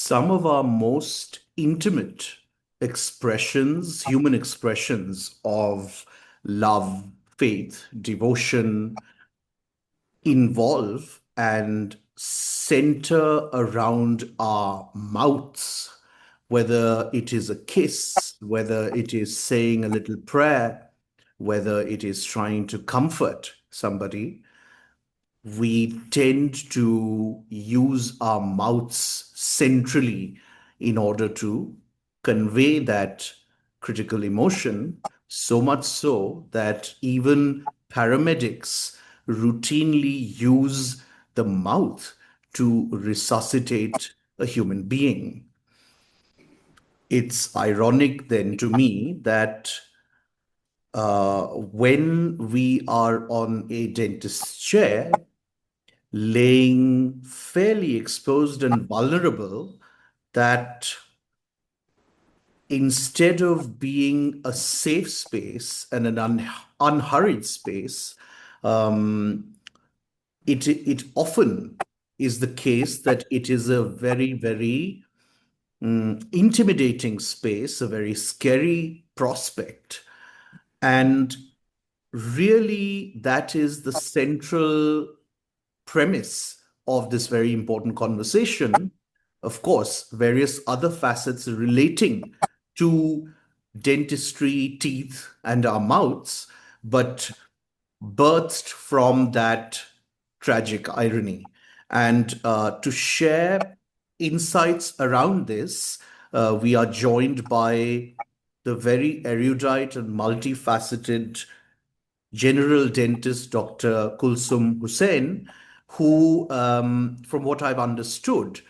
some of our most intimate expressions, human expressions of love, faith, devotion, involve and center around our mouths, whether it is a kiss, whether it is saying a little prayer, whether it is trying to comfort somebody. We tend to use our mouths centrally in order to convey that critical emotion, so much so that even paramedics routinely use the mouth to resuscitate a human being. It's ironic then to me that when we are on a dentist's chair, laying fairly exposed and vulnerable, that instead of being a safe space and an unhurried space, um, it often is the case that it is a very, very intimidating space, a very scary prospect. And really, that is the central premise of this very important conversation. Of course, various other facets relating to dentistry, teeth, and our mouths, but birthed from that tragic irony. And to share insights around this, we are joined by the very erudite and multifaceted general dentist, Dr. Kulsum Husain, who, from what I've understood,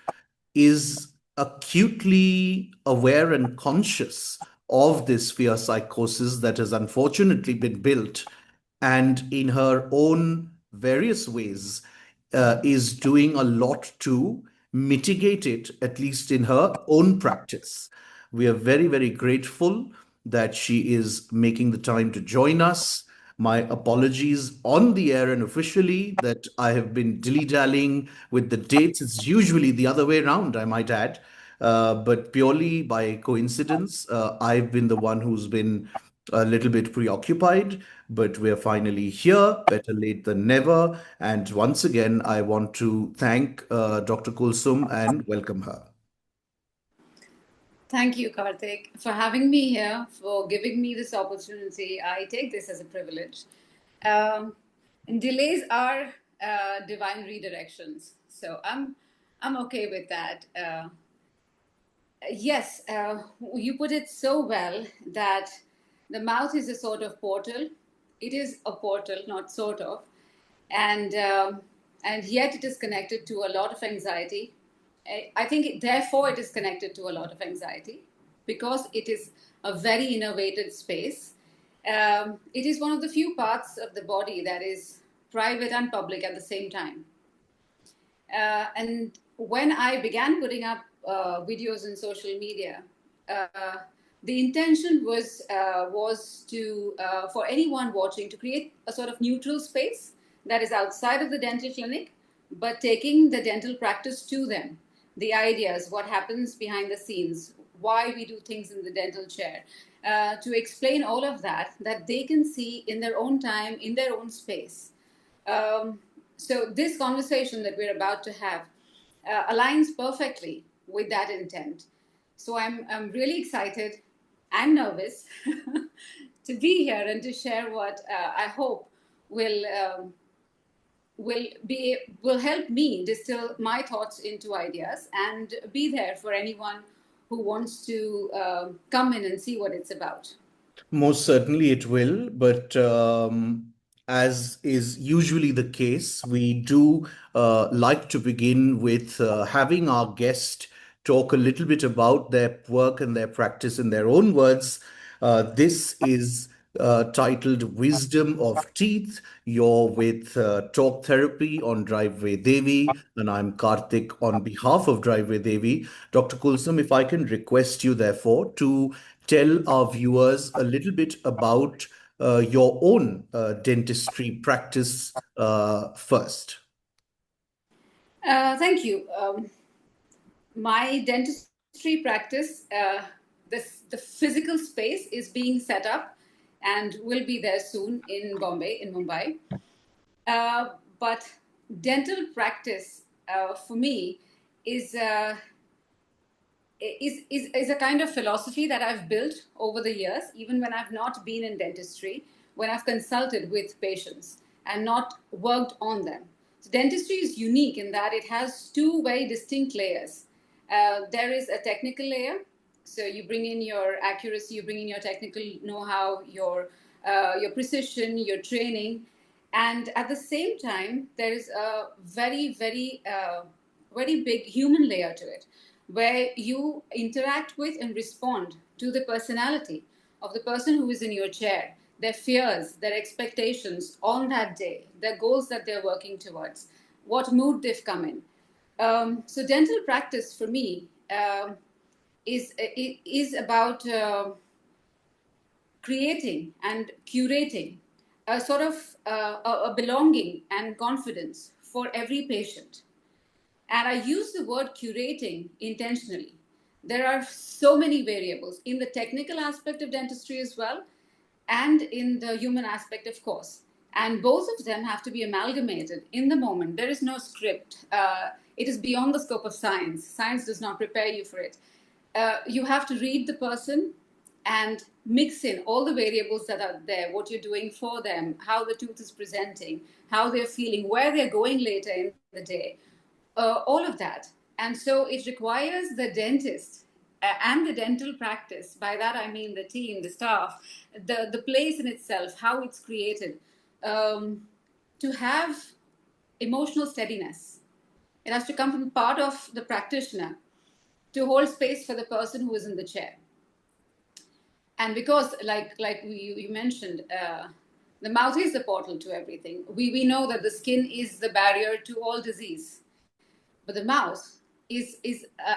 is acutely aware and conscious of this fear psychosis that has unfortunately been built, and in her own various ways is doing a lot to mitigate it, at least in her own practice. We are very, very grateful that she is making the time to join us. My apologies on the air and officially that I have been dilly-dallying with the dates. It's usually the other way around, I might add. But purely by coincidence, I've been the one who's been a little bit preoccupied, but we're finally here, better late than never. And once again, I want to thank Dr. Kulsum and welcome her. Thank you, Karthik, for having me here, for giving me this opportunity. I take this as a privilege. Um, Delays are divine redirections, so I'm okay with that. Yes, you put it so well that the mouth is a sort of portal. It is a portal, not sort of, and and yet it is connected to a lot of anxiety. I think, therefore, it is connected to a lot of anxiety because it is a very innovated space. It is one of the few parts of the body that is private and public at the same time. And when I began putting up videos in social media, uh, the intention was to for anyone watching to create a sort of neutral space that is outside of the dental clinic, but taking the dental practice to them, the ideas, what happens behind the scenes, why we do things in the dental chair, to explain all of that that they can see in their own time, in their own space. So this conversation that we're about to have aligns perfectly with that intent. So I'm really excited and nervous to be here and to share what I hope will will be will help me distill my thoughts into ideas and be there for anyone who wants to come in and see what it's about. Most certainly it will, but as is usually the case, we do like to begin with having our guest talk a little bit about their work and their practice in their own words. This is titled Wisdom of Teeth. You're with Talk Therapy on Driveway Devi, and I'm Karthik on behalf of Driveway Devi. Dr. Kulsum, if I can request you, therefore, to tell our viewers a little bit about your own dentistry practice first. Thank you. My dentistry practice, the physical space is being set up and will be there soon in Bombay, in Mumbai. But dental practice for me is, is a kind of philosophy that I've built over the years, even when I've not been in dentistry, when I've consulted with patients and not worked on them. So dentistry is unique in that it has two very distinct layers. There is a technical layer. So you bring in your accuracy, you bring in your technical know-how, your precision, your training, and at the same time, there is a very big human layer to it, where you interact with and respond to the personality of the person who is in your chair, their fears, their expectations on that day, their goals that they're working towards, what mood they've come in. So dental practice for me is about creating and curating a sort of a belonging and confidence for every patient. And I use the word curating intentionally. There are so many variables in the technical aspect of dentistry as well, and in the human aspect, of course. And both of them have to be amalgamated in the moment. There is no script. It is beyond the scope of science. Science does not prepare you for it. You have to read the person and mix in all the variables that are there, what you're doing for them, how the tooth is presenting, how they're feeling, where they're going later in the day, all of that. And so it requires the dentist and the dental practice. By that I mean the team, the staff, the place in itself, how it's created, to have emotional steadiness. It has to come from part of the practitioner to hold space for the person who is in the chair. And because, you mentioned, the mouth is the portal to everything. We know that the skin is the barrier to all disease, but the mouth is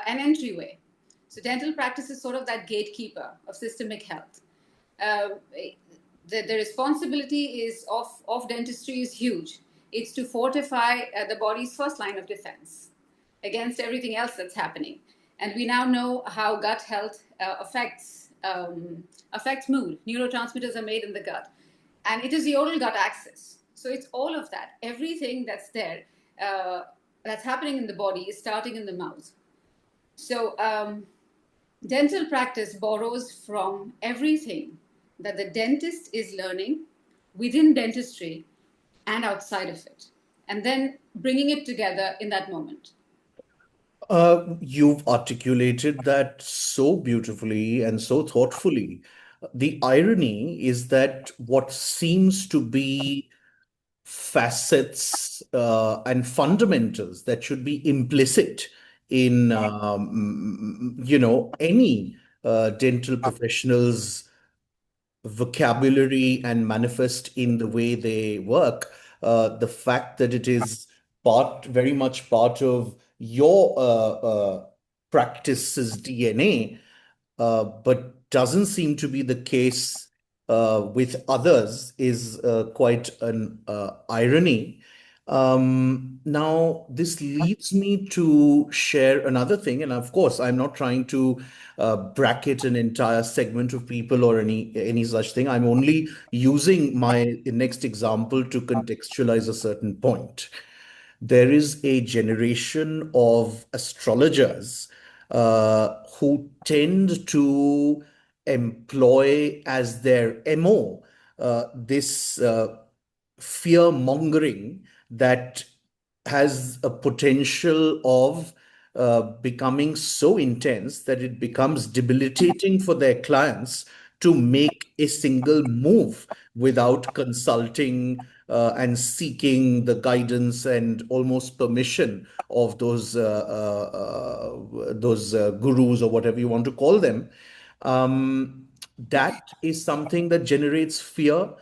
an entryway. So dental practice is sort of that gatekeeper of systemic health. Uh, the responsibility is of dentistry is huge. It's to fortify the body's first line of defense against everything else that's happening. And we now know how gut health affects mood. Neurotransmitters are made in the gut, and it is the oral gut axis. So it's all of that. Everything that's there, that's happening in the body, is starting in the mouth. So dental practice borrows from everything that the dentist is learning within dentistry and outside of it, and then bringing it together in that moment. You've articulated that so beautifully and so thoughtfully. The irony is that what seems to be facets and fundamentals that should be implicit in any dental professional's vocabulary and manifest in the way they work. The fact that it is very much part of your practice's DNA, but doesn't seem to be the case with others is quite an irony. Now, this leads me to share another thing, and of course, I'm not trying to bracket an entire segment of people or any such thing. I'm only using my next example to contextualize a certain point. There is a generation of astrologers who tend to employ as their MO this fear mongering that has a potential of becoming so intense that it becomes debilitating for their clients to make a single move without consulting and seeking the guidance and almost permission of those gurus or whatever you want to call them. That is something that generates fear.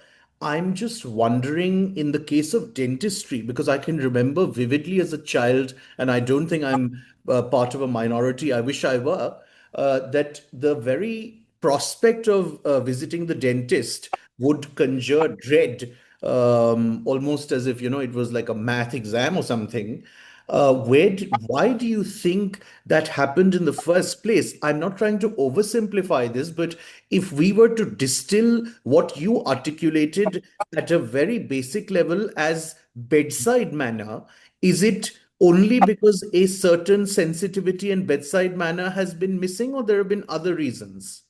I'm just wondering in the case of dentistry, because I can remember vividly as a child, and I don't think I'm part of a minority, I wish I were, that the very prospect of visiting the dentist would conjure dread, almost as if, it was like a math exam or something. Why do you think that happened in the first place? I'm not trying to oversimplify this, but if we were to distill what you articulated at a very basic level as bedside manner, is it only because a certain sensitivity and bedside manner has been missing, or there have been other reasons?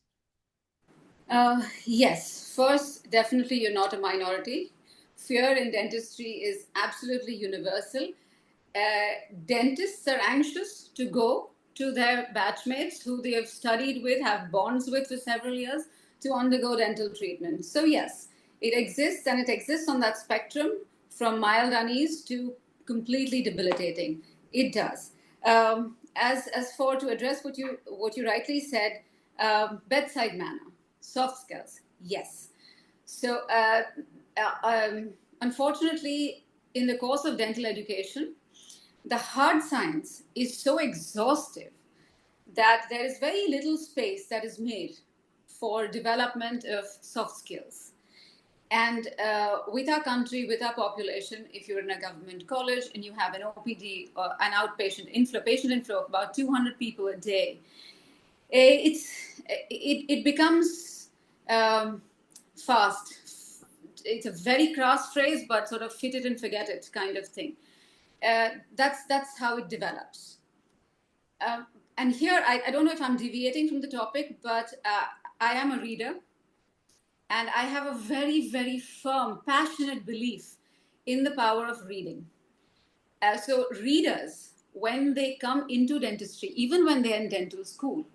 Yes, first, definitely you're not a minority. Fear in dentistry is absolutely universal. Dentists are anxious to go to their batchmates who they have studied with, have bonds with for several years, to undergo dental treatment. So, yes, it exists, and it exists on that spectrum from mild unease to completely debilitating. It does. As for to address what you rightly said, bedside manner, soft skills, yes. So, unfortunately, in the course of dental education, the hard science is so exhaustive that there is very little space that is made for development of soft skills. And with our country, with our population, if you're in a government college and you have an OPD or an outpatient inflow, patient inflow of about 200 people a day, it becomes fast. It's a very crass phrase, but sort of fit it and forget it kind of thing. That's how it develops. And here, I don't know if I'm deviating from the topic, but I am a reader, and I have a very, very firm, passionate belief in the power of reading. So, readers, when they come into dentistry, even when they're in dental school,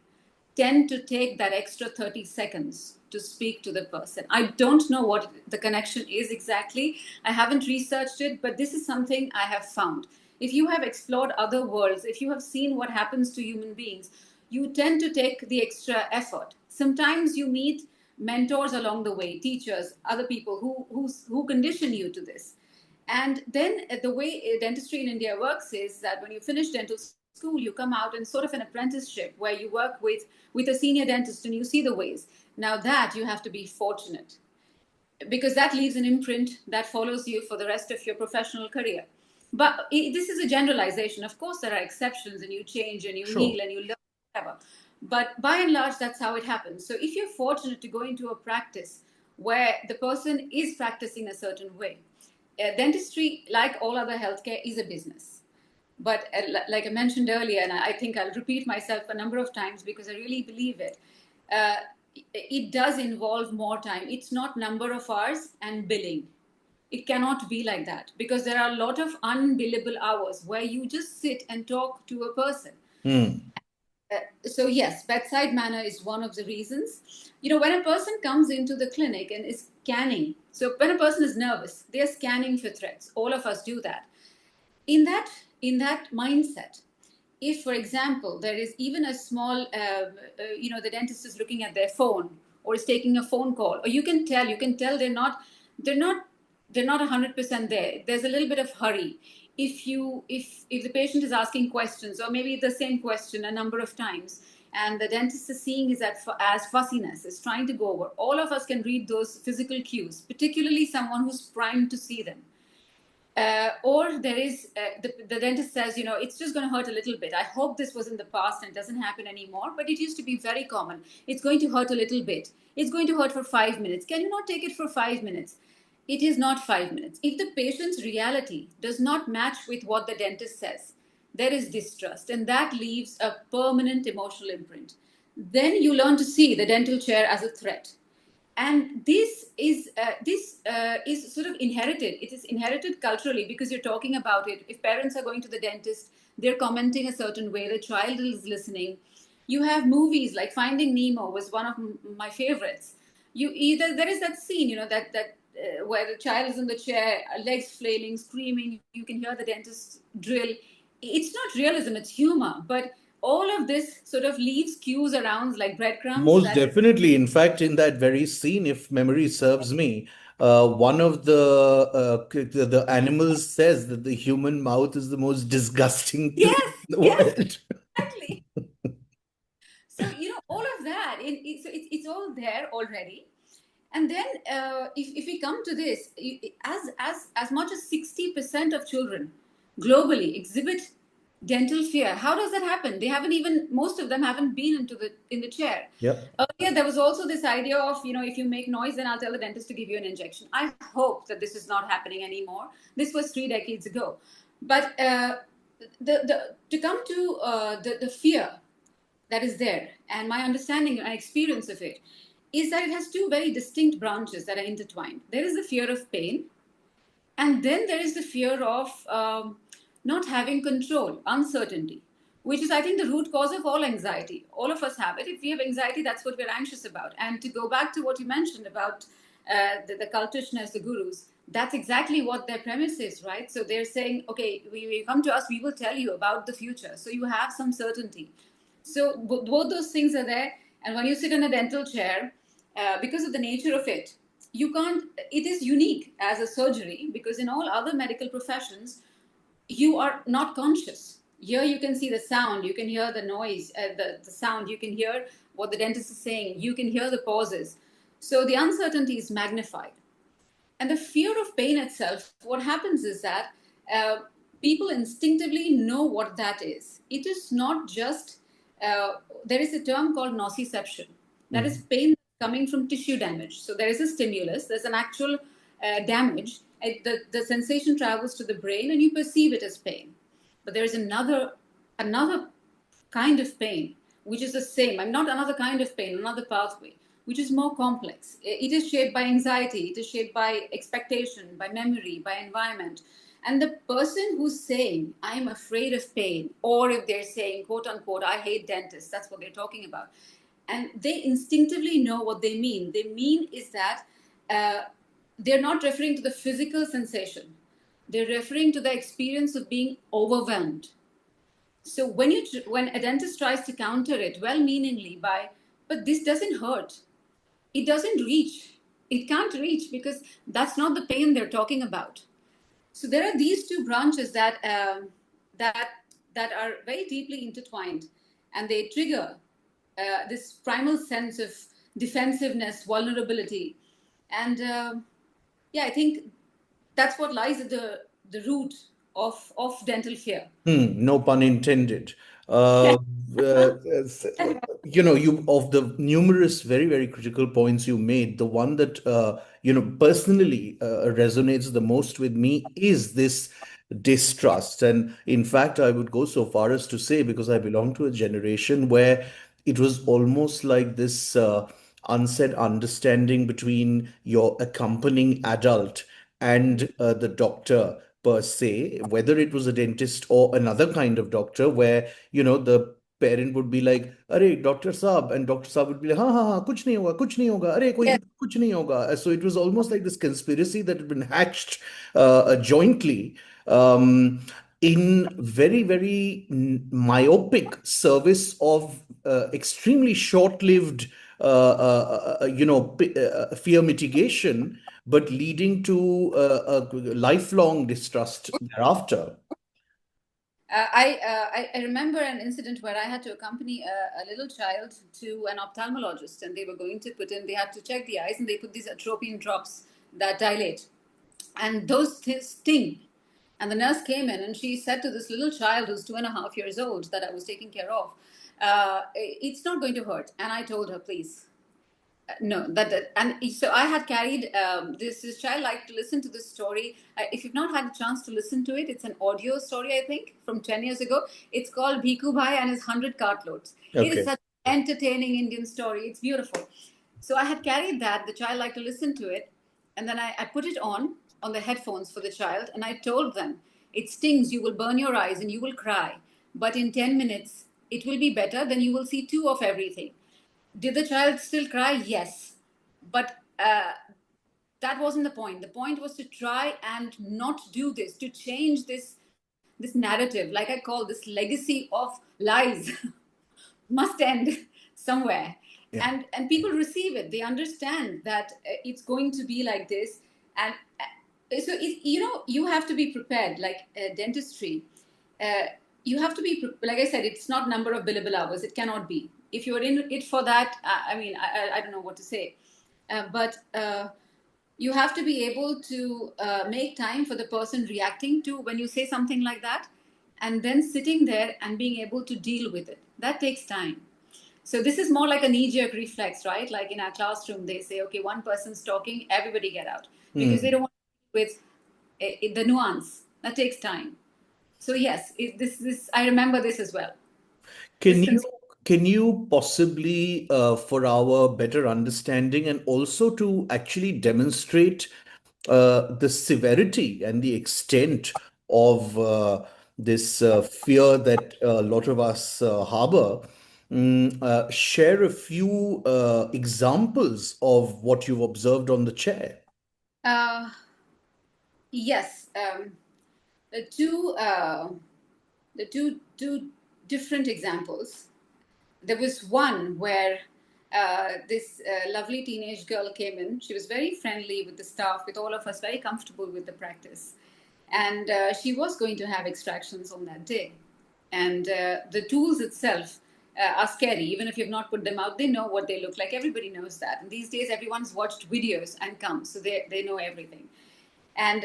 tend to take that extra 30 seconds to speak to the person. I don't know what the connection is exactly. I haven't researched it, but this is something I have found. If you have explored other worlds, if you have seen what happens to human beings, you tend to take the extra effort. Sometimes you meet mentors along the way, teachers, other people who condition you to this. And then the way dentistry in India works is that when you finish dental school, you come out in sort of an apprenticeship where you work with a senior dentist and you see the ways. Now that you have to be fortunate, because that leaves an imprint that follows you for the rest of your professional career. But this is a generalization. Of course, there are exceptions, and you change and you Sure. heal and you learn whatever. But by and large, that's how it happens. So if you're fortunate to go into a practice where the person is practicing a certain way, dentistry, like all other healthcare, is a business. But like I mentioned earlier, and I think I'll repeat myself a number of times because I really believe it, uh, it does involve more time. It's not number of hours and billing. It cannot be like that because there are a lot of unbillable hours where you just sit and talk to a person. Hmm. So yes, bedside manner is one of the reasons. When a person comes into the clinic and is scanning, so when a person is nervous, they're scanning for threats. All of us do that. In that mindset, if for example there is even a small the dentist is looking at their phone or is taking a phone call, or you can tell they're not 100% there. There's a little bit of hurry. If the patient is asking questions, or maybe the same question a number of times, and the dentist is seeing is as fussiness, is trying to go over, all of us can read those physical cues, particularly someone who's primed to see them. Or there is the dentist says, it's just going to hurt a little bit. I hope this was in the past and doesn't happen anymore, but it used to be very common. It's going to hurt a little bit. It's going to hurt for 5 minutes. Can you not take it for 5 minutes? It is not 5 minutes. If the patient's reality does not match with what the dentist says, there is distrust, and that leaves a permanent emotional imprint. Then you learn to see the dental chair as a threat, and this is sort of inherited. It is inherited culturally because you're talking about it. If parents are going to the dentist, they're commenting a certain way, the child is listening. You have movies like Finding Nemo was one of my favorites. You either there is that scene, that where the child is in the chair, legs flailing, screaming. You can hear the dentist drill. It's not realism, it's humor, but all of this sort of leaves cues around like breadcrumbs Most that definitely. In fact, in that very scene, if memory serves me, one of the animals says that the human mouth is the most disgusting thing yes, in the yes, world. exactly. So all of that, it's all there already. And then if we come to this, as much as 60% of children globally exhibit dental fear. How does that happen? They haven't even, most of them haven't been in the chair. Yep. Earlier, there was also this idea of, if you make noise, then I'll tell the dentist to give you an injection. I hope that this is not happening anymore. This was 3 decades ago. But to come to the fear that is there, and my understanding and experience of it is that it has two very distinct branches that are intertwined. There is the fear of pain, and then there is the fear of not having control, uncertainty, which is, I think, the root cause of all anxiety. All of us have it. If we have anxiety, that's what we're anxious about. And to go back to what you mentioned about the cultishness, the gurus, that's exactly what their premise is, right? So they're saying, okay, we come to us, we will tell you about the future. So you have some certainty. So both those things are there. And when you sit in a dental chair, because of the nature of it, you can't, it is unique as a surgery, because in all other medical professions, you are not conscious. Here you can see the sound, you can hear the noise, the sound, you can hear what the dentist is saying, you can hear the pauses. So the uncertainty is magnified. And the fear of pain itself, what happens is that people instinctively know what that is. It is not just, there is a term called nociception. That is pain coming from tissue damage. So there is a stimulus, there's an actual damage. The sensation travels to the brain and you perceive it as pain. But there is another kind of pain, which is the same. I'm not another kind of pain, another pathway, which is more complex. It is shaped by anxiety, it is shaped by expectation, by memory, by environment. And the person who's saying, I'm afraid of pain, or if they're saying, quote unquote, I hate dentists, that's what they're talking about. And they instinctively know what they mean. They mean is that they're not referring to the physical sensation. They're referring to the experience of being overwhelmed. So when a dentist tries to counter it well-meaningly by, but this doesn't hurt, it doesn't reach, it can't reach, because that's not the pain they're talking about. So there are these two branches that are very deeply intertwined, and they trigger this primal sense of defensiveness, vulnerability, and yeah, I think that's what lies at the root of dental fear. No pun intended. Yeah. Uh, you of the numerous very, very critical points you made, the one that personally resonates the most with me is this distrust. And in fact, I would go so far as to say, because I belong to a generation where it was almost like this unsaid understanding between your accompanying adult and the doctor per se, whether it was a dentist or another kind of doctor, where the parent would be like, "Arey, Doctor Saab," and Doctor Saab would be like, "Ha ha ha, kuch nahi hoga, kuch nahi hoga, arey, koi Yes. kuch nahi hoga." So it was almost like this conspiracy that had been hatched jointly. In very, very myopic service of extremely short-lived, fear mitigation, but leading to a lifelong distrust thereafter. I remember an incident where I had to accompany a little child to an ophthalmologist, and they were going to put in, they had to check the eyes, and they put these atropine drops that dilate, and those sting. And the nurse came in and she said to this little child who's 2.5 years old that I was taking care of, it's not going to hurt. And I told her, please, no, and so I had carried this child liked to listen to this story. If you've not had a chance to listen to it, it's an audio story, I think, from 10 years ago. It's called Bhiku Bhai and his 100 cartloads. It is Okay. such an entertaining Indian story. It's beautiful. So I had carried that. The child liked to listen to it. And then I put it on the headphones for the child. And I told them, it stings, you will burn your eyes and you will cry. But in 10 minutes, it will be better. Then you will see two of everything. Did the child still cry? Yes. But that wasn't the point. The point was to try and not do this, to change this narrative, like I call this legacy of lies, must end somewhere. Yeah. And people receive it. They understand that it's going to be like this. And so, you have to be prepared, like dentistry. Uh, you have to be, like I said, it's not number of billable hours. It cannot be. If you're in it for that, I mean, I don't know what to say. But you have to be able to make time for the person reacting to when you say something like that, and then sitting there and being able to deal with it. That takes time. So this is more like a knee-jerk reflex, right? Like in our classroom, they say, okay, one person's talking, everybody get out, because they Hmm. don't want to deal with the nuance. That takes time. So yes, this I remember this as well. This Can you concern. can you possibly, for our better understanding and also to actually demonstrate the severity and the extent of this fear that a lot of us harbor, share a few examples of what you've observed on the chair? Uh, yes, the two two different examples. There was one where this lovely teenage girl came in. She was very friendly with the staff, with all of us, very comfortable with the practice. And she was going to have extractions on that day. And the tools itself are scary. Even if you've not put them out, they know what they look like. Everybody knows that. And these days, everyone's watched videos and come, so they know everything. And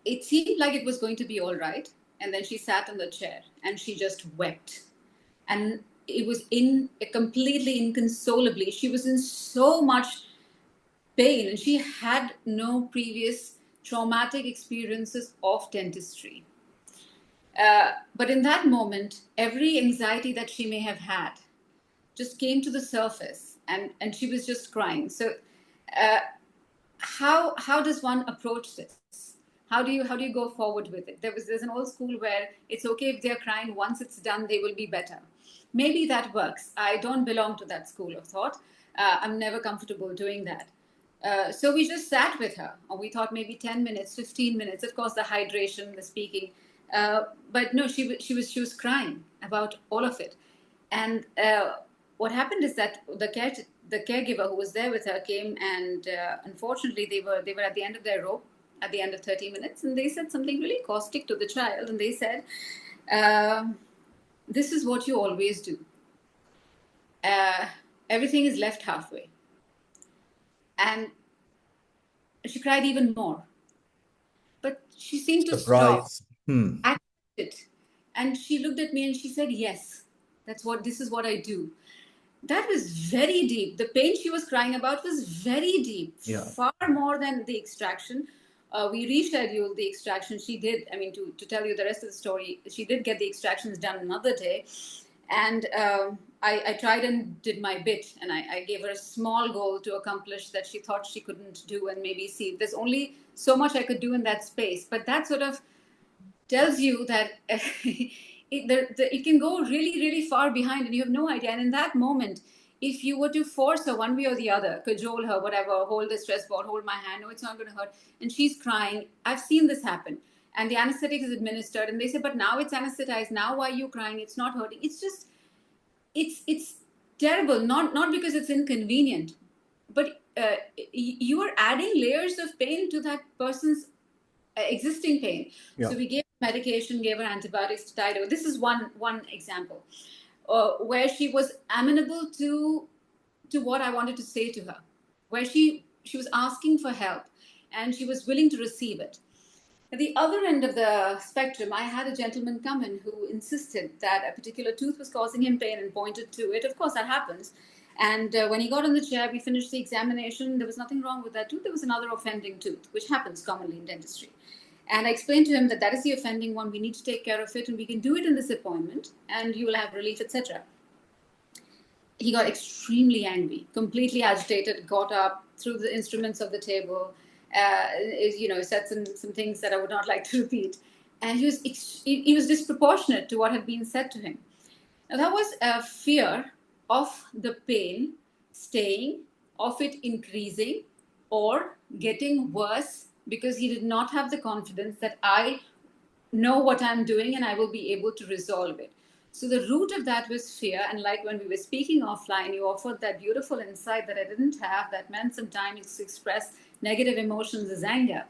it seemed like it was going to be all right. And then she sat in the chair and she just wept. And it was completely inconsolably. She was in so much pain, and she had no previous traumatic experiences of dentistry. But in that moment, every anxiety that she may have had just came to the surface, and she was just crying. So, uh, how does one approach this? How do you go forward with it? There's an old school where it's okay if they're crying. Once it's done, they will be better. Maybe that works. I don't belong to that school of thought. I'm never comfortable doing that. So we just sat with her, or we thought maybe 10 minutes, 15 minutes. Of course, the hydration, the speaking, but no, she was crying about all of it. And what happened is that the caregiver who was there with her came, and unfortunately they were at the end of their rope at the end of 30 minutes, and they said something really caustic to the child, and they said, um, "This is what you always do. Uh, Everything is left halfway." And she cried even more, but she seemed to stop, Surprise. Hmm. accept it, and she looked at me and she said, "Yes, this is what I do." That was very deep. The pain she was crying about was very deep, Yeah. far more than the extraction. We rescheduled the extraction. She did, I mean, to tell you the rest of the story, she did get the extractions done another day. And I tried and did my bit. And I gave her a small goal to accomplish that she thought she couldn't do, and maybe see. There's only so much I could do in that space. But that sort of tells you that it can go really, really far behind, and you have no idea. And in that moment, if you were to force her one way or the other, cajole her, whatever, hold the stress ball, hold my hand, no, it's not going to hurt, and she's crying. I've seen this happen. And the anesthetic is administered, and they say, but now it's anesthetized. Now why are you crying? It's not hurting. It's just, it's terrible. Not because it's inconvenient, but you are adding layers of pain to that person's existing pain. Yeah. So we gave her medication, gave her antibiotics to tide over. This is one example where she was amenable to what I wanted to say to her, where she was asking for help, and she was willing to receive it. At the other end of the spectrum, I had a gentleman come in who insisted that a particular tooth was causing him pain and pointed to it. Of course, that happens. And when he got on the chair, we finished the examination. There was nothing wrong with that tooth. There was another offending tooth, which happens commonly in dentistry. And I explained to him that that is the offending one. We need to take care of it, and we can do it in this appointment, and you will have relief, etc. He got extremely angry, completely agitated, got up, threw the instruments of the table, said some things that I would not like to repeat. And he was disproportionate to what had been said to him. Now, that was a fear of the pain staying, of it increasing, or getting worse, because he did not have the confidence that I know what I'm doing and I will be able to resolve it. So the root of that was fear. And like when we were speaking offline, you offered that beautiful insight that I didn't have, that meant sometimes to express negative emotions as anger.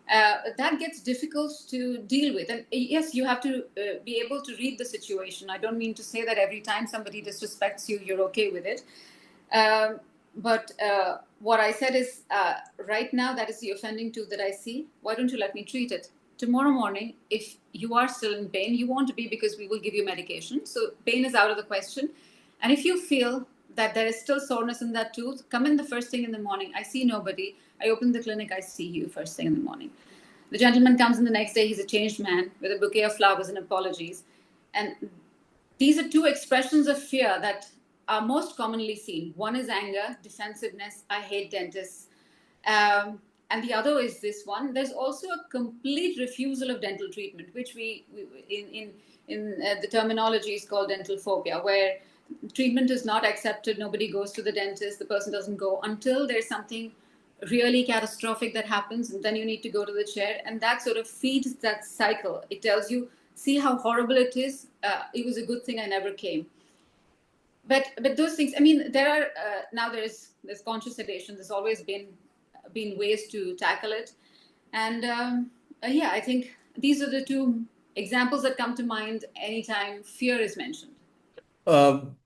That gets difficult to deal with. And yes, you have to be able to read the situation. I don't mean to say that every time somebody disrespects you, you're okay with it. But what I said is, right now, that is the offending tooth that I see. Why don't you let me treat it? Tomorrow morning, if you are still in pain, you want to be, because we will give you medication. So pain is out of the question. And if you feel that there is still soreness in that tooth, come in the first thing in the morning. I see nobody. I open the clinic. I see you first thing in the morning. The gentleman comes in the next day. He's a changed man with a bouquet of flowers and apologies. And these are two expressions of fear that are most commonly seen. One is anger, defensiveness, I hate dentists. And the other is this one. There's also a complete refusal of dental treatment, which we in the terminology is called dental phobia, where treatment is not accepted. Nobody goes to the dentist. The person doesn't go until there's something really catastrophic that happens, and then you need to go to the chair, and that sort of feeds that cycle. It tells you, see how horrible it is. It was a good thing I never came. But those things, I mean, there are now there's conscious sedation. There's always been ways to tackle it, and yeah, I think these are the two examples that come to mind anytime fear is mentioned. Um,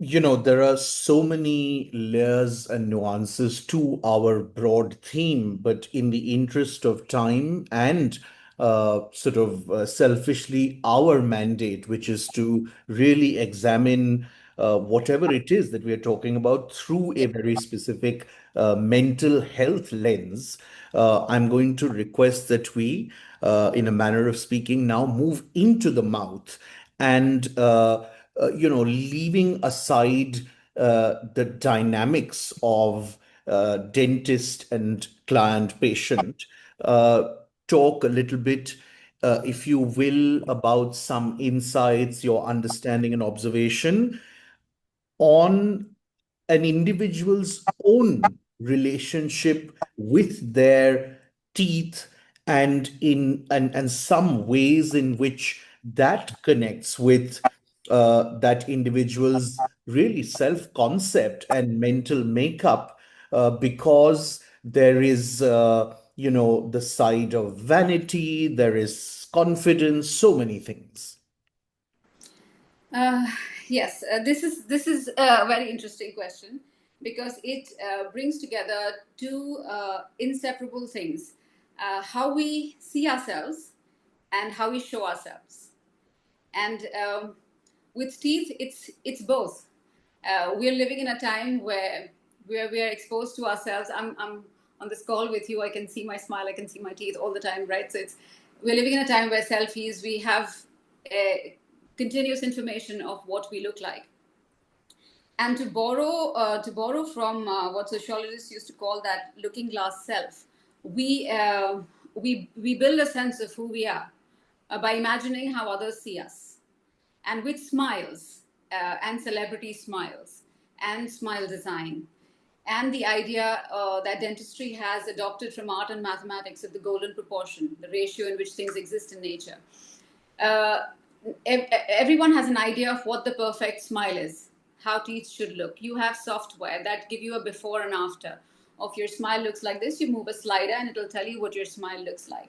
there are so many layers and nuances to our broad theme, but in the interest of time and sort of selfishly our mandate, which is to really examine whatever it is that we are talking about through a Yeah. very specific mental health lens, I'm going to request that we, in a manner of speaking, now move into the mouth and leaving aside the dynamics of dentist and client patient, talk a little bit, if you will, about some insights, your understanding and observation on an individual's own relationship with their teeth and some ways in which that connects with that individual's really self-concept and mental makeup, because there is the side of vanity, there is confidence, so many things. Uh, yes, this is a very interesting question, because it brings together two inseparable things: how we see ourselves and how we show ourselves. And with teeth, it's both. We're living in a time where we are exposed to ourselves. I'm on this call with you. I can see my smile. I can see my teeth all the time, right? So we're living in a time where selfies. We have continuous information of what we look like. And to borrow from what sociologists used to call that looking glass self, we we build a sense of who we are by imagining how others see us, and with smiles, and celebrity smiles, and smile design, and the idea that dentistry has adopted from art and mathematics of the golden proportion, the ratio in which things exist in nature. Uh, Everyone has an idea of what the perfect smile is, how teeth should look. You have software that give you a before and after of your smile looks like this. You move a slider and it'll tell you what your smile looks like.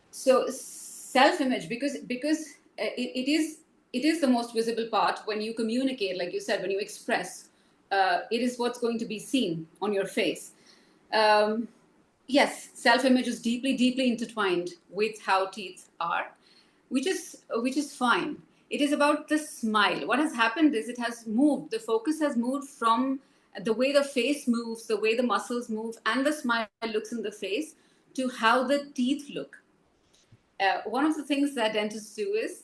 So self-image, because it is the most visible part when you communicate, like you said, when you express. It is what's going to be seen on your face. um, yes, self-image is deeply, deeply intertwined with how teeth are, which is fine. It is about the smile. What has happened is it has moved. The focus has moved from the way the face moves, the way the muscles move, and the smile looks in the face, to how the teeth look. One of the things that dentists do is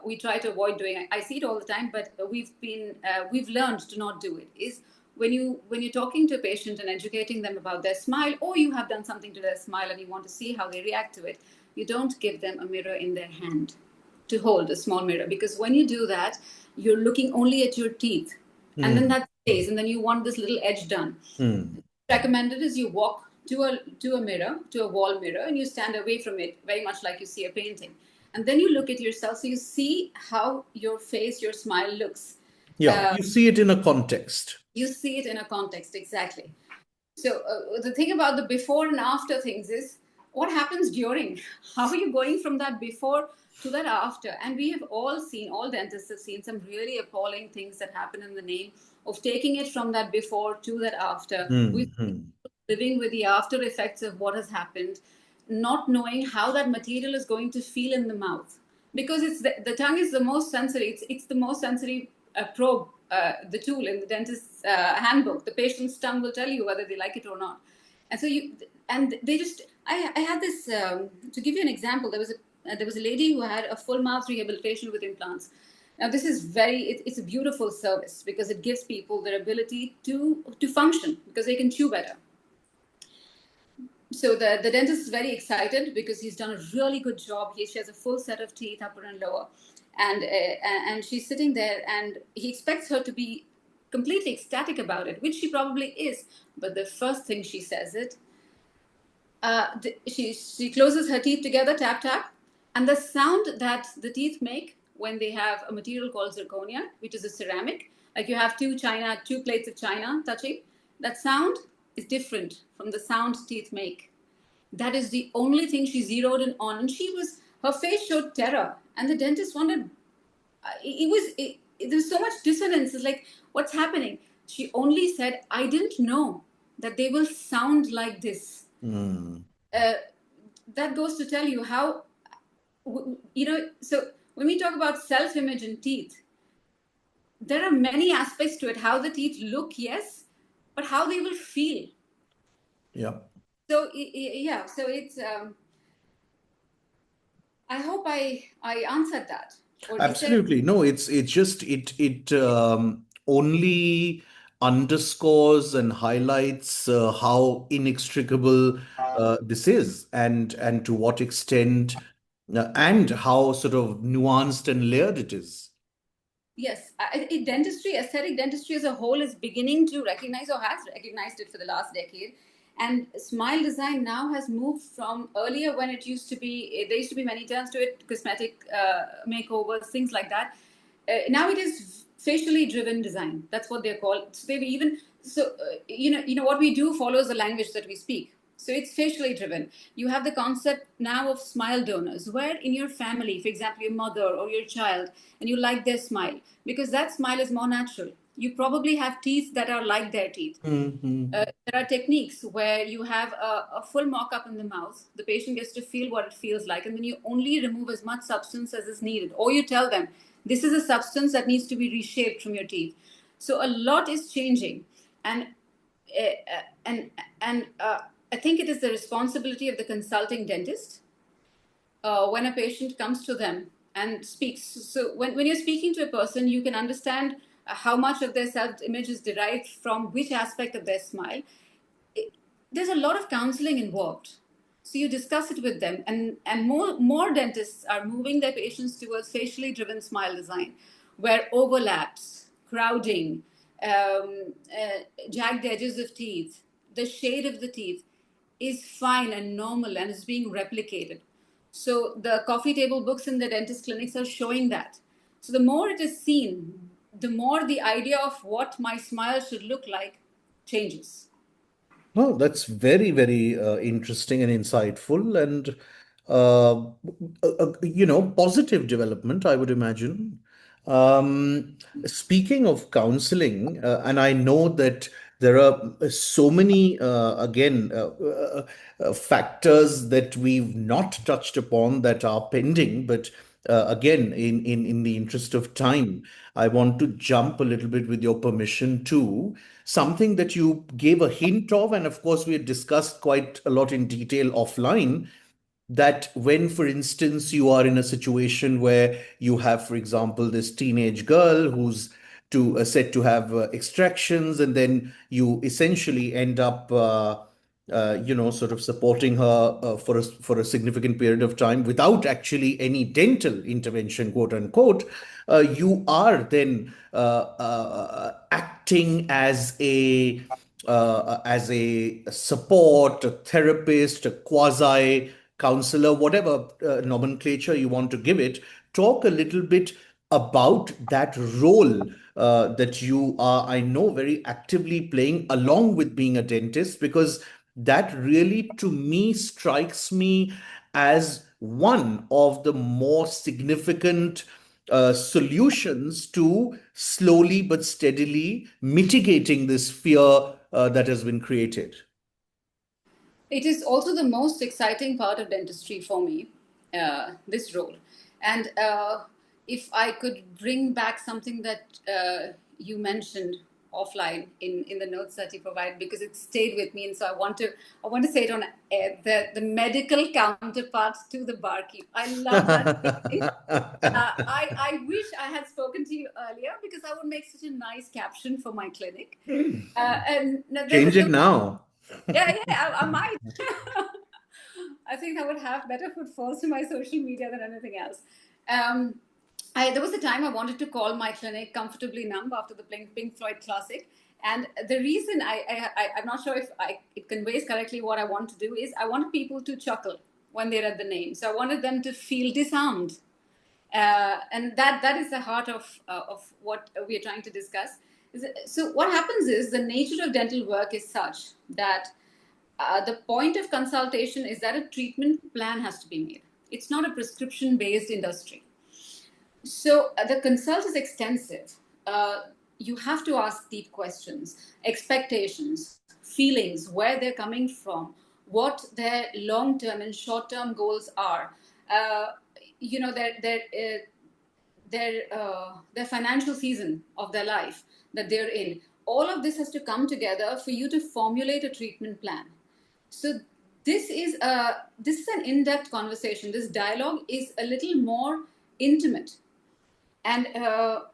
we try to avoid doing. I see it all the time, but we've learned to not do it. Is when you're talking to a patient and educating them about their smile, or you have done something to their smile and you want to see how they react to it, you don't give them a mirror in their hand to hold, a small mirror, because when you do that, you're looking only at your teeth, and then Hmm. that stays, and then you want this little edge done. Hmm. Recommended is you walk to a mirror, to a wall mirror, and you stand away from it, very much like you see a painting, and then you look at yourself, so you see how your face, your smile looks. Yeah, uh, you see it in a context. you see it in a context, exactly. So the thing about the before and after things is, what happens during? How are you going from that before to that after? And we have all seen, all dentists have seen some really appalling things that happen in the name of taking it from that before to that after. Hmm. We've Hmm. living with the after effects of what has happened, not knowing how that material is going to feel in the mouth. Because the tongue is the most sensory, it's the most sensory probe, the tool in the dentist's handbook. The patient's tongue will tell you whether they like it or not. And so and they just, I had this, to give you an example, there was a lady who had a full mouth rehabilitation with implants. Now, this is it's a beautiful service because it gives people their ability to function because they can chew better. So the dentist is very excited because he's done a really good job. She has a full set of teeth, upper and lower. And she's sitting there and he expects her to be completely ecstatic about it, which she probably is. But the first thing she says she closes her teeth together, tap, tap. And the sound that the teeth make when they have a material called zirconia, which is a ceramic, like you have two plates of china touching, that sound is different from the sound teeth make. That is the only thing she zeroed in on. And her face showed terror. And the dentist wondered, there was so much dissonance. It's like, what's happening? She only said, I didn't know that they will sound like this. That goes to tell you how, so when we talk about self-image and teeth, there are many aspects to it. How the teeth look, yes, but how they will feel. Yeah. So so it's. I hope I answered that. Absolutely. No, it's just it only underscores and highlights how inextricable this is, and to what extent, and how sort of nuanced and layered it is. Yes, dentistry, aesthetic dentistry as a whole is beginning to recognize, or has recognized it for the last decade. And smile design now has moved from earlier, when it used to be, there used to be many terms to it, cosmetic makeovers, things like that. Now it is facially driven design. That's what they're called. So they've even, what we do follows the language that we speak. So it's facially driven. You have the concept now of smile donors, where in your family, for example, your mother or your child, and you like their smile, because that smile is more natural. You probably have teeth that are like their teeth. There are techniques where you have a full mock-up in the mouth. The patient gets to feel what it feels like, and then you only remove as much substance as is needed. Or you tell them, this is a substance that needs to be reshaped from your teeth. So a lot is changing. And I think it is the responsibility of the consulting dentist when a patient comes to them and speaks. So when you're speaking to a person, you can understand how much of their self-image is derived from which aspect of their smile. There's a lot of counseling involved. So you discuss it with them, and more dentists are moving their patients towards facially driven smile design, where overlaps, crowding, jagged edges of teeth, the shade of the teeth is fine and normal and is being replicated. So the coffee table books in the dentist clinics are showing that. So the more it is seen, the more the idea of what my smile should look like changes. Oh, that's very, very interesting and insightful, and uh, positive development, I would imagine. Speaking of counseling, and I know that there are so many, again, factors that we've not touched upon that are pending, but again, in the interest of time, I want to jump a little bit, with your permission, to something that you gave a hint of, and of course, we had discussed quite a lot in detail offline, that when, for instance, you are in a situation where you have, for example, this teenage girl who's said to have extractions, and then you essentially end up sort of supporting her for a significant period of time without actually any dental intervention, quote unquote. You are then acting as a support, a therapist, a quasi counselor, whatever nomenclature you want to give it. Talk a little bit about that role that you are, I know, very actively playing along with being a dentist, because that really, to me, strikes me as one of the more significant solutions to slowly but steadily mitigating this fear that has been created. It is also the most exciting part of dentistry for me, this role. And if I could bring back something that you mentioned offline in the notes that you provide, because it stayed with me, and so I want to say it on air, the medical counterpart to the barkeep. I love that phrase. I wish I had spoken to you earlier, because I would make such a nice caption for my clinic. And Change it now. yeah, I might. I think I would have better footfalls to my social media than anything else. Um, there was a time I wanted to call my clinic Comfortably Numb after the Pink Floyd classic. And the reason I'm not sure if it conveys correctly what I want to do is I wanted people to chuckle when they read the name. So I wanted them to feel disarmed. And that is the heart of what we are trying to discuss. So what happens is the nature of dental work is such that the point of consultation is that a treatment plan has to be made. It's not a prescription based industry. So the consult is extensive. You have to ask deep questions, expectations, feelings, where they're coming from, what their long term and short term goals are. You know, their financial season of their life that they're in. All of this has to come together for you to formulate a treatment plan. So this is an in-depth conversation. This dialogue is a little more intimate, and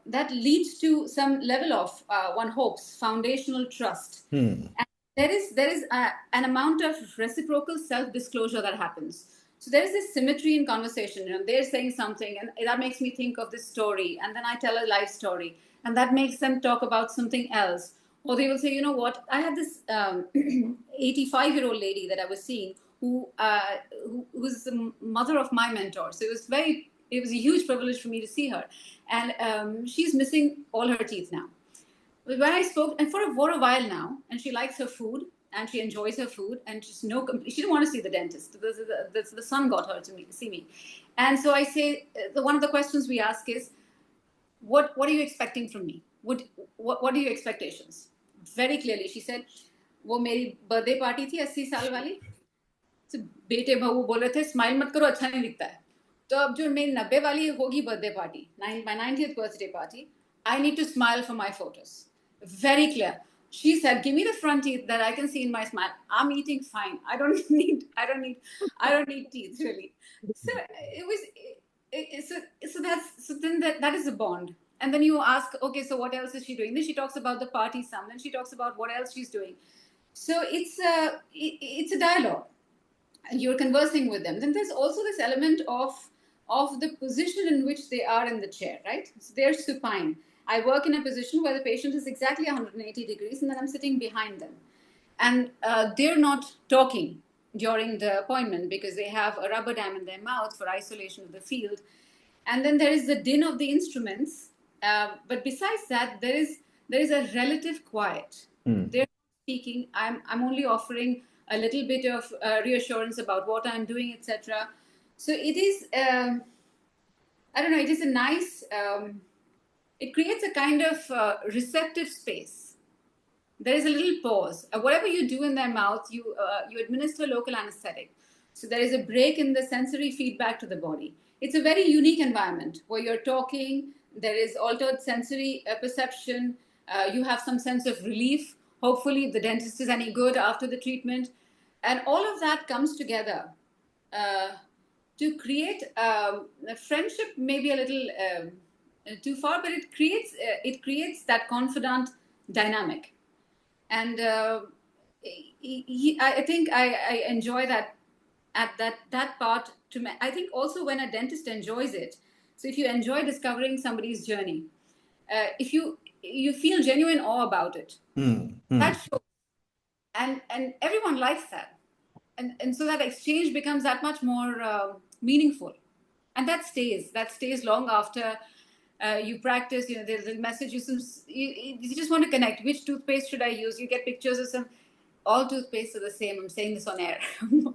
that leads to some level of one hopes foundational trust. And there is an amount of reciprocal self-disclosure that happens. So there is this symmetry in conversation. You know, they're saying something, and that makes me think of this story, and then I tell a life story, and that makes them talk about something else. Or they will say, you know what, I had this 85-year-old lady that I was seeing who was the mother of my mentor. So it was a huge privilege for me to see her. And she's missing all her teeth now. When I spoke, and for a while now, and she likes her food, and she enjoys her food, and she didn't want to see the dentist. The son got her to see me. And so I say, one of the questions we ask is, what are you expecting from me? What are your expectations? Very clearly, she said, वो मेरी birthday party थी 80 साल वाली, तो बेटे बहू बोले थे स्माइल मत करो, अच्छा नहीं दिखता है. तो अब जो मेरी 90 वाली होगी birthday party, my 90th birthday party, I need to smile for my photos. Very clear. She said, give me the front teeth that I can see in my smile. I'm eating fine. I don't need teeth, really. So it was that is a bond. And then you ask, okay, so what else is she doing? Then she talks about the party some, then she talks about what else she's doing. So it's a dialogue. You're conversing with them. Then there's also this element of the position in which they are in the chair, right? So they're supine. I work in a position where the patient is exactly 180 degrees, and then I'm sitting behind them. And they're not talking during the appointment because they have a rubber dam in their mouth for isolation of the field. And then there is the din of the instruments. But besides that, there is a relative quiet. They're not speaking. I'm only offering a little bit of reassurance about what I'm doing, etc. So it is, I don't know, it is a nice, it creates a kind of receptive space. There is a little pause. Whatever you do in their mouth, you administer local anesthetic. So there is a break in the sensory feedback to the body. It's a very unique environment where you're talking, there is altered sensory perception, you have some sense of relief. Hopefully, if the dentist is any good after the treatment. And all of that comes together to create a friendship, maybe a little too far, but it creates that confidant dynamic. And I think I enjoy that at that part. I think also when a dentist enjoys it. So if you enjoy discovering somebody's journey, if you feel genuine awe about it, that shows, and everyone likes that, and so that exchange becomes that much more meaningful, and that stays long after. You practice, you know, there's a message, you just want to connect. Which toothpaste should I use? You get pictures of some, all toothpastes are the same. I'm saying this on air.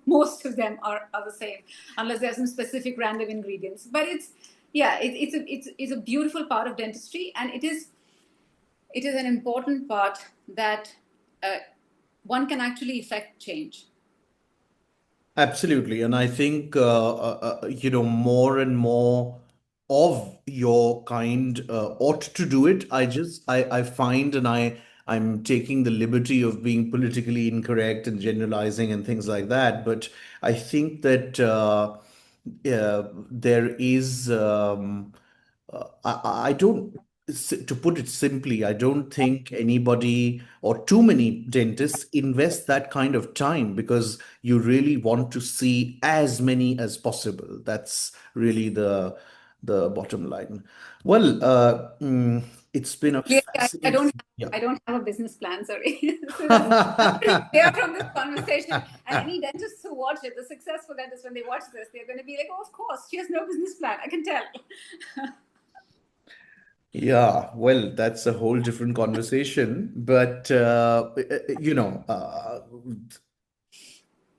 Most of them are the same, unless there's some specific random ingredients. But it's a beautiful part of dentistry, and it is an important part that one can actually effect change. Absolutely. And I think, more and more of your kind ought to do it. I find, and I'm taking the liberty of being politically incorrect and generalizing and things like that. But I think that there is, I don't, to put it simply, I don't think anybody or too many dentists invest that kind of time because you really want to see as many as possible. That's really the bottom line. Well, it's been a Clearly, fascinating, yeah. I don't have a business plan. Sorry, so that's pretty clear from this conversation. And any dentists who watch it, the successful dentists, when they watch this, they're going to be like, "Oh, of course, she has no business plan. I can tell." Yeah, well, that's a whole different conversation. But,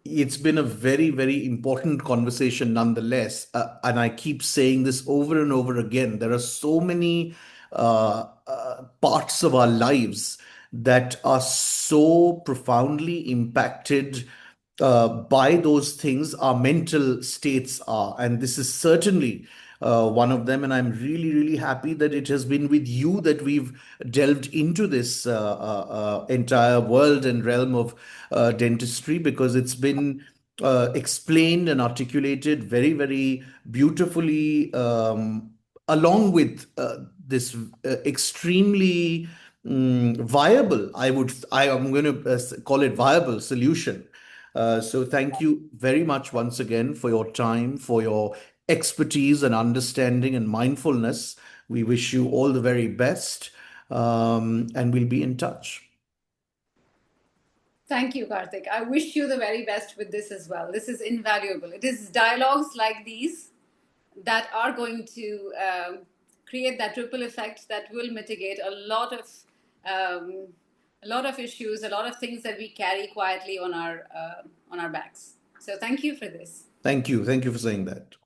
it's been a very, very important conversation nonetheless. And I keep saying this over and over again. There are so many parts of our lives that are so profoundly impacted by those things. Our mental states are. And this is certainly one of them. And I'm really, really happy that it has been with you that we've delved into this entire world and realm of dentistry, because it's been explained and articulated very, very beautifully, along with this extremely viable, I am going to call it viable solution. So thank you very much once again for your time, for your expertise and understanding and mindfulness. We wish you all the very best, and we'll be in touch. Thank you, Karthik. I wish you the very best with this as well. This is invaluable. It is dialogues like these that are going to create that ripple effect that will mitigate um, a lot of issues, a lot of things that we carry quietly on our backs. So thank you for this. Thank you. Thank you for saying that.